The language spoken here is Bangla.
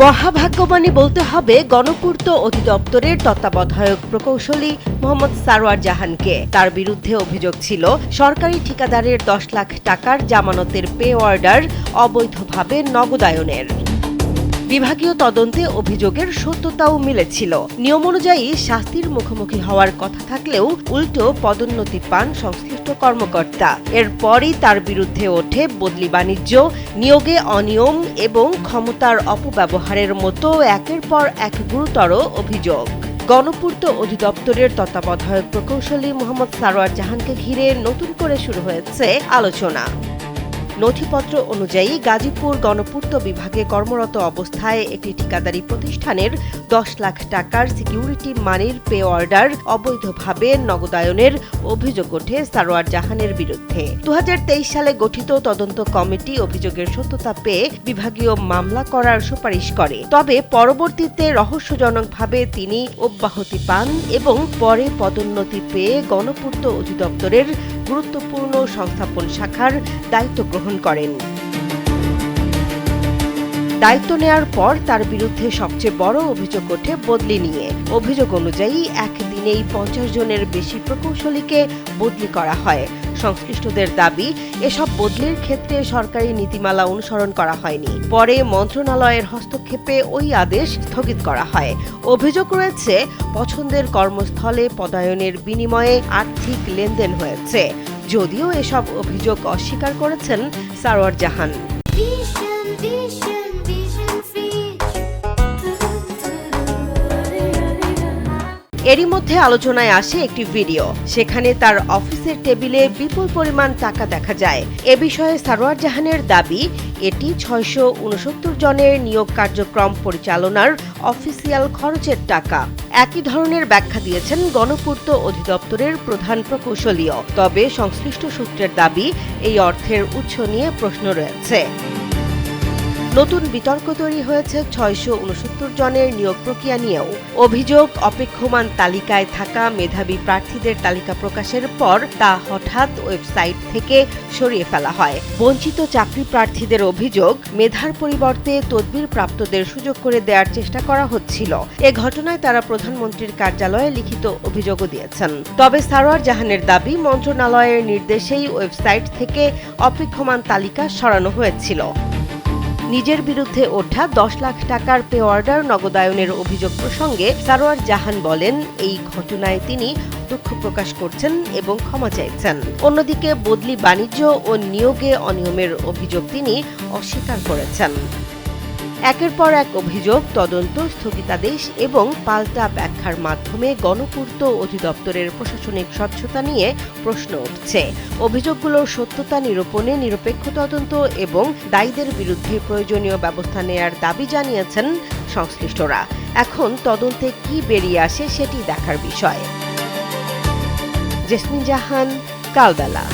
মহাভাগ্যবানী বলতে হবে গণপূর্ত অধিদপ্তরের তত্ত্বাবধায়ক প্রকৌশলী মোহাম্মদ সারোয়ার জাহানকে। তার বিরুদ্ধে অভিযোগ ছিল সরকারি ঠিকাদারের ১০ লাখ টাকার জামানতের পে অর্ডার অবৈধভাবে নগদায়নের। বিভাগীয় তদন্তে অভিযোগের সত্যতাও মিলেছিল। নিয়ম অনুযায়ী শাস্তির মুখোমুখি হওয়ার কথা থাকলেও উল্টো পদোন্নতি পান সংশ্লিষ্ট কর্মকর্তা। এরপরই তার বিরুদ্ধে ওঠে বদলি বাণিজ্য, নিয়োগে অনিয়ম এবং ক্ষমতার অপব্যবহারের মতো একের পর এক গুরুতর অভিযোগ। গণপূর্ত অধিদপ্তরের তত্ত্বাবধায়ক প্রকৌশলী মোহাম্মদ সারোয়ার জাহানকে ঘিরে নতুন করে শুরু হয়েছে আলোচনা। নথিপত্র অনুযায়ী গাজীপুর গণপূর্ত বিভাগে কর্মরত অবস্থায় একটি ঠিকাদারি প্রতিষ্ঠানের ১০ লাখ টাকার সিকিউরিটি মানির পে অর্ডার অবৈধভাবে নগদায়নের অভিযোগ ওঠে সারোয়ার জাহানের বিরুদ্ধে। ২০২৩ সালে গঠিত তদন্ত কমিটি অভিযোগের সত্যতা পেয়ে বিভাগীয় মামলা করার সুপারিশ করে। তবে পরবর্তীতে রহস্যজনকভাবে তিনি অব্যাহতি পান এবং পরে পদোন্নতি পেয়ে গণপূর্ত অধিদপ্তরের গুরুত্বপূর্ণ সংস্থাপন শাখার দায়িত্ব গ্রহণ করেন। দায়িত্ব নেয়ার পর তার বিরুদ্ধে সবচেয়ে বড় অভিযোগ ওঠে বদলি নিয়ে। অভিযোগ অনুযায়ী একদিনেই ৫০ জনের বেশি প্রকৌশলীকে বদলি করা হয়। সংশ্লিষ্টদের দাবি, এসব বদলির ক্ষেত্রে সরকারি নীতিমালা অনুসরণ করা হয়নি। পরে মন্ত্রণালয়ের হস্তক্ষেপে ওই আদেশ স্থগিত করা হয়। অভিযোগ রয়েছে পছন্দের কর্মস্থলে পদায়নের বিনিময়ে আর্থিক লেনদেন হয়েছে। যদিও এসব অভিযোগ অস্বীকার করেছেন সারোয়ার জাহান। এরই মধ্যে আলোচনায় আসে একটি ভিডিও। সেখানে তার অফিসের টেবিলে বিপুল পরিমাণ টাকা দেখা যায়। এ বিষয়ে সারোয়ার জাহানের দাবি, এটি ৬৬৯ জনের নিয়োগ কার্যক্রম পরিচালনার অফিসিয়াল খরচের টাকা। একই ধরনের ব্যাখ্যা দিয়েছেন গণপূর্ত অধিদপ্তরের প্রধান প্রকৌশলীও। তবে সংশ্লিষ্ট সূত্রের দাবি, এই অর্থের উৎস নিয়ে প্রশ্ন রয়েছে। নতুন বিতর্ক তৈরি হয়েছে ৬৬৯ জনের নিয়োগ প্রক্রিয়া নিয়েও। অভিযোগ, অপেক্ষমান তালিকায় থাকা মেধাবী প্রার্থীদের তালিকা প্রকাশের পর তা হঠাৎ ওয়েবসাইট থেকে সরিয়ে ফেলা হয়। বঞ্চিত চাকরি প্রার্থীদের অভিযোগ, মেধার পরিবর্তে তদবির প্রাপ্তদের সুযোগ করে দেওয়ার চেষ্টা করা হচ্ছিল। এ ঘটনায় তারা প্রধানমন্ত্রীর কার্যালয়ে লিখিত অভিযোগও দিয়েছেন। তবে সারোয়ার জাহানের দাবি, মন্ত্রণালয়ের নির্দেশেই ওয়েবসাইট থেকে অপেক্ষমান তালিকা সরানো হয়েছিল। নিজের বিরুদ্ধে ওঠা ১০ লাখ টাকার পে অর্ডার নগদায়নের অভিযোগ প্রসঙ্গে সারোয়ার জাহান বলেন, এই ঘটনায় তিনি দুঃখ প্রকাশ করছেন এবং ক্ষমা চাইছেন। অন্যদিকে বদলি বাণিজ্য ও নিয়োগে অনিয়মের অভিযোগ তিনি অস্বীকার করেছেন। একের পর এক অভিযোগ, তদন্ত, স্থগিতাদেশ এবং পাল্টা ব্যাখ্যার মাধ্যমে গণপূর্ত অধিদপ্তরের প্রশাসনিক স্বচ্ছতা নিয়ে প্রশ্ন উঠছে। অভিযোগগুলোর সত্যতা নিরূপণে নিরপেক্ষ তদন্ত এবং দায়ীদের বিরুদ্ধে প্রয়োজনীয় ব্যবস্থা নেয়ার দাবি জানিয়েছেন সংশ্লিষ্টরা। এখন তদন্তে কি বেরিয়ে আসে সেটি দেখার বিষয়। জেসমিন জাহান, কালবেলা।